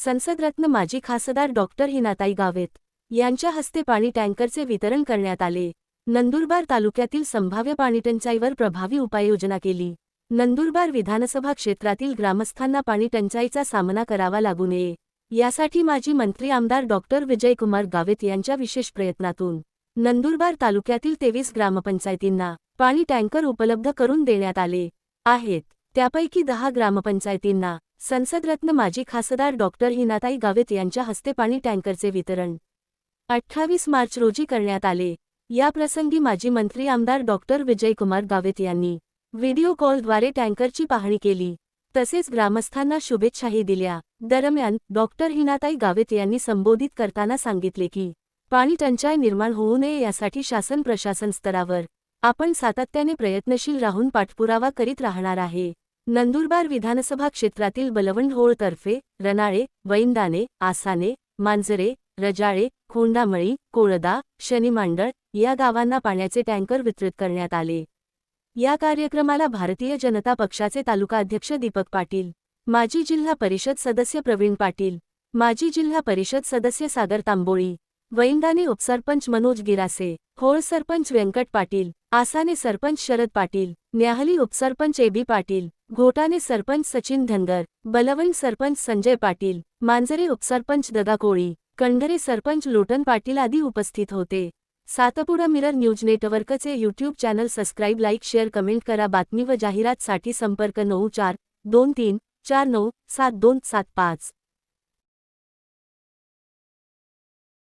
संसदरत्न माजी खासदार डॉक्टर हिनाताई गावित यांच्या हस्ते पाणी टँकरचे वितरण करण्यात आले। नंदुरबार तालुक्यातील संभाव्य पाणीटंचाईवर प्रभावी उपाययोजना केली। नंदुरबार विधानसभा क्षेत्रातील ग्रामस्थांना पाणी टंचाईचा सामना करावा लागू नये यासाठी माजी मंत्री आमदार डॉक्टर विजयकुमार गावित यांच्या विशेष प्रयत्नातून नंदुरबार तालुक्यातील 23 ग्रामपंचायतींना पाणी टँकर उपलब्ध करून देण्यात आले आहेत। त्यापैकी 10 ग्रामपंचायतींना संसदरत्न माजी खासदार डॉक्टर हिनाताई गावित यांच्या हस्ते पाणी टँकरचे वितरण 28 मार्च रोजी करण्यात आले। या प्रसंगी माजी मंत्री आमदार डॉक्टर विजयकुमार गावित यांनी व्हिडिओ कॉलद्वारे टँकरची पाहणी केली, तसेच ग्रामस्थांना शुभेच्छाही दिल्या। दरम्यान डॉक्टर हिनाताई गावित यांनी संबोधित करताना सांगितले की पाणी टंचाई निर्माण होऊ नये यासाठी शासन प्रशासन स्तरावर आपण सातत्याने प्रयत्नशील राहून पाठपुरावा करीत राहणार आहे। नंदुरबार विधानसभा क्षेत्रातील बलवंडहोळ तर्फे रनाळे, वैंदाणे, आसाने, मांजरे, रजाळे, खोंडामळी, कोळदा, शनिमांडळ या गावांना पाण्याचे टँकर वितरित करण्यात आले। या कार्यक्रमाला भारतीय जनता पक्षाचे तालुका अध्यक्ष दीपक पाटील, माजी जिल्हा परिषद सदस्य प्रवीण पाटील, माजी जिल्हा परिषद सदस्य सागर तांबोळी, वैंदाणे उपसरपंच मनोज गिरासे, होळ सरपंच व्यंकट पाटील, आसाने सरपंच शरद पाटील, न्याहली उपसरपंच एबी पाटील, घोटाणे सरपंच सचिन धनगर, बलवंड सरपंच संजय पाटील, मांजरे उपसरपंच दगा कोळी, कंढरे सरपंच लोटन पाटील आदी उपस्थित होते। सातपुडा मिरर न्यूज नेटवर्कचे YouTube channel subscribe, like, share, comment करा। बातमी व जाहिरात साठी संपर्क 9423497275।